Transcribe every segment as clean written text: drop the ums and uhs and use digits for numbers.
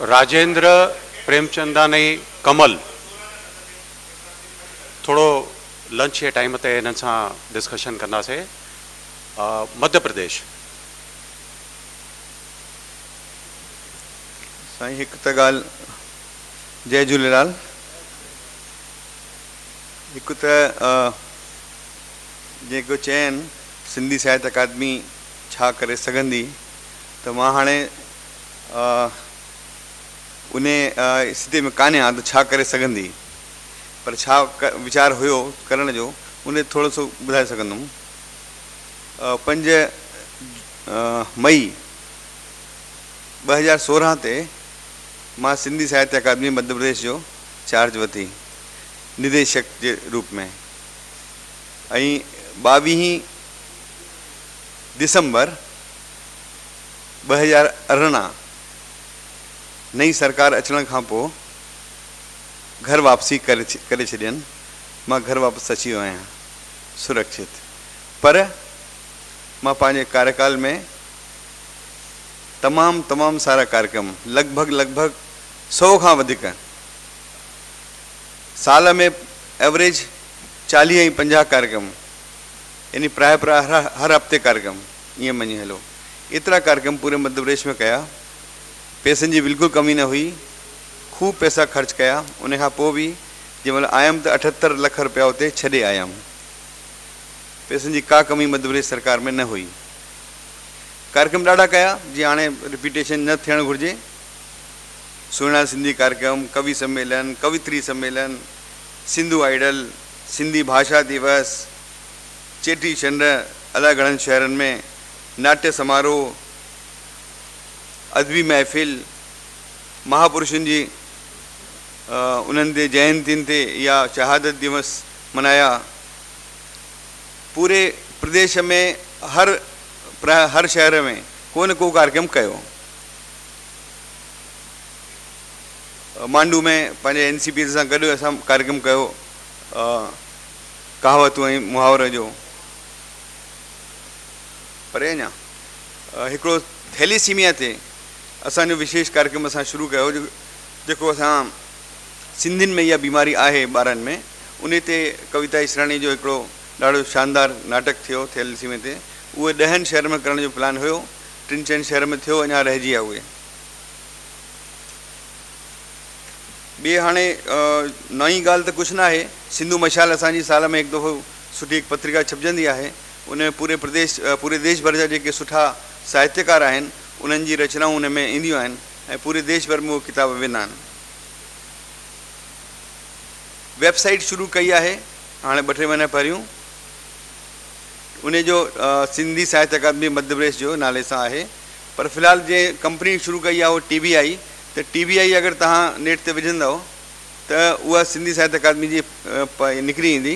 राजेंद्र प्रेमचंदानी कमल थोड़ो लंच के टाइम ते इन डिस्कशन कंदासीं। मध्य प्रदेश साईं एक त गाल जय झूलेलाल। एक त जेको चयन सिंधी साहित्य अकादमी छा करे सघंदी, त मां हाणे उन स्थिति में कान्हे आ त छा करे सघंदी, पर छा वीचार हुयो करण जो उन थोड़ो सो ॿुधाए सघंदुमि। 5 मई 2016 ते मां सिंधी साहित्य अकादमी मध्य प्रदेश जो चार्ज वरिती निदेशक के रूप में। 22 दिसंबर 2018 नई सरकार अचण खां पोइ घर वापसी करे छॾियनि। मां घर वापस अची वियो आहियां सुरक्षित, पर मां पंहिंजे कार्यकाल में तमाम सारा कार्यक्रम लगभग 100 खां वधीक, साल में एवरेज 40 ऐं 50 कार्यक्रम, यानी प्राय हर हफ़्ते कार्यक्रम, ईअं मञी हलो एतिरा कार्यक्रम पूरे मध्य प्रदेश में कया। पैसनि जी बिल्कुलु कमी न हुई, खूब पैसा ख़र्च कया। उन खां पोइ बि जंहिं महिल आयुमि त 78 लख रुपया उते छॾे आयुमि। पैसनि जी का कमी मध्य प्रदेश सरकार में न हुई। कार्यक्रम ॾाढा कया, जीअं हाणे रिपीटेशन न थियणु घुरिजे। सुहिणा सिंधी कार्यक्रम, कवि सम्मेलन, कवित्री सम्मेलन, सिंधु आइडल, सिंधी भाषा दिवस, चेटी चंड अलॻि घणनि शहरनि में, नाट्य समारोह, अदबी महफ़िल, महापुरुषनि जी उन्हनि ते जयंतियुनि ते या शहादत दिवस मनाया। पूरे प्रदेश में हर शहर में को न को कार्यक्रम कयो। मांडू में पंहिंजे NCP सां गॾु असां कार्यक्रम कयो कहावतूं ऐं मुहावरे जो। पर अञा हिकिड़ो थैलीसीमिया ते असांजो विशेष कार्यक्रम असां शुरू कयो, जेको असां सिंधियुनि में इहा बीमारी आहे ॿारनि में, उन ते कविता इसराणी जो हिकिड़ो ॾाढो शानदार नाटक थियो थैलीसीमिया ते। उहे 10 शहर में करण जो प्लान हुयो, 3-4 शहर में थियो, अञा रहिजी विया उहे। ॿिए हाणे नई ॻाल्हि त कुझु न आहे। सिंधु मशाल असांजी साल में हिकु दफ़ो सुठी हिकु पत्रिका छपजंदी आहे। उन में पूरे देश भर जा जेके सुठा साहित्यकार आहिनि उन्हनि जी रचनाऊं उन में ईंदियूं आहिनि ऐं पूरे देश भर में उहे किताब वेंदा आहिनि। वेबसाइट शुरू कई आहे हाणे 2-3 महीना पहिरियों। उन जो सिंधी साहित्य अकादमी मध्य प्रदेश जो नाले सां आहे, पर फ़िलहाल जंहिं कंपनी शुरू कई आहे उहो TBI। त TBI अगरि तव्हां नेट ते विझंदव त उहा सिंधी साहित्य अकादमी जी निकिरी ईंदी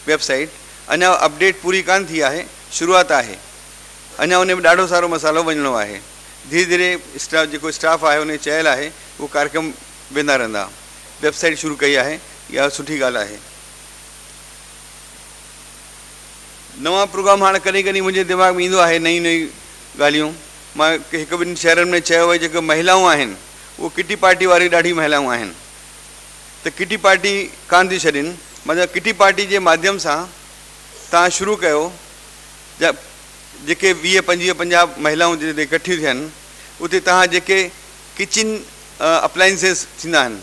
वेबसाइट। अञा अपडेट पूरी कान थी आहे, शुरूआत आहे। अञा उन में ॾाढो सारो मसालो वञिणो आहे। धीरे धीरे जेको स्टाफ आहे उन चयल आहे उहो कार्यक्रम वेंदा रहंदा। वेबसाइट शुरू कई आहे, इहा सुठी ॻाल्हि आहे। नवां प्रोग्राम हाणे कॾहिं कॾहिं मुंहिंजे दिमाग़ में ईंदो आहे, नयूं ॻाल्हियूं। मां 1-2 शहरनि में चयो आहे जेके महिलाऊं आहिनि उहो किटी पार्टी वारी ॾाढी महिलाऊं आहिनि, त किटी पार्टी कान थी छॾनि। मतिलबु किटी पार्टी जे माध्यम सां तव्हां शुरू कयो, जेके 20-25-50 महिलाऊं जिते इकट्ठियूं थियनि, उते तव्हां जेके किचन अप्लाइंसिस थींदा आहिनि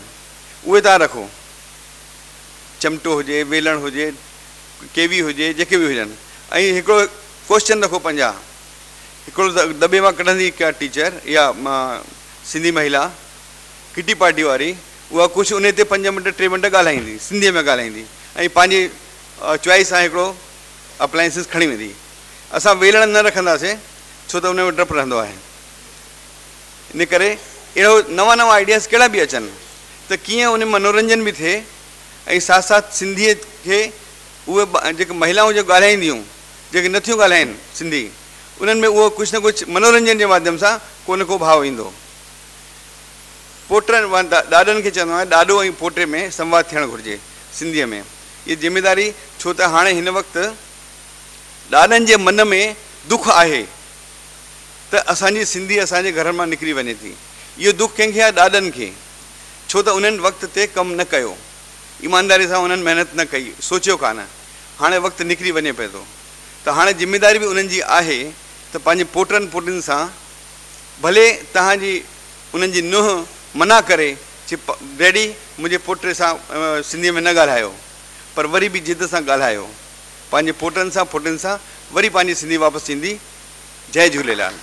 उहे तव्हां रखो। चमटो हुजे, वेलण हुजे, केवी हुजे, जेके बि हुजनि। ऐं हिकिड़ो क्वेश्चन रखो 50। हिकिड़ो दॿे मां कढंदी का टीचर या सिंधी महिला किटी पार्टी वारी, उहा कुझु उन ते 5 मिंट 3 मिंट ॻाल्हाईंदी, सिंधीअ में ॻाल्हाईंदी ऐं पंहिंजी चॉइस सां हिकिड़ो अप्लाइंसिस खणी वेंदी। असां वेलण न रखंदासीं छो त उन में डपु रहंदो आहे। इन करे अहिड़ो नवां आइडियाज़ कहिड़ा बि अचनि त कीअं उन मनोरंजन बि थिए ऐं साथ साथ सिंधीअ खे उहे जेके महिलाऊं जो ॻाल्हाईंदियूं, जेके नथियूं ॻाल्हाइनि सिंधी, उन्हनि में उहो कुझु न कुझु मनोरंजन जे माध्यम सां को न को भाव ईंदो। पोटनि ॾाॾनि खे चवंदो आहियां ॾाॾो ऐं पोटे में संवाद थियणु घुरिजे सिंधीअ में। इहा ज़िमेदारी, छो त हाणे हिन वक़्तु ॾाॾनि जे मन में दुख आहे त असांजी सिंधी असांजे घर मां निकिरी वञे थी। इहो दुख कंहिंखे आहे? ॾाॾनि खे। छो त उन्हनि वक़्त ते कमु न कयो, ईमानदारी सां उन्हनि महिनत न कई, सोचियो कान। हाणे वक़्तु निकिरी वञे पियो थो, त हाणे ज़िमेदारी बि उन्हनि जी आहे त पंहिंजे पोटनि पोटियुनि सां, भले तव्हांजी उन्हनि जी नुंहुं मना करे चए डैडी मुंहिंजे पोटे सां सिंधीअ में न ॻाल्हायो, पर वरी बि ज़िद सां ॻाल्हायो, पंहिंजे पोटनि सां पोटियुनि सां वरी पंहिंजी सिंधी वापसि ईंदी। जय झूलेलाल।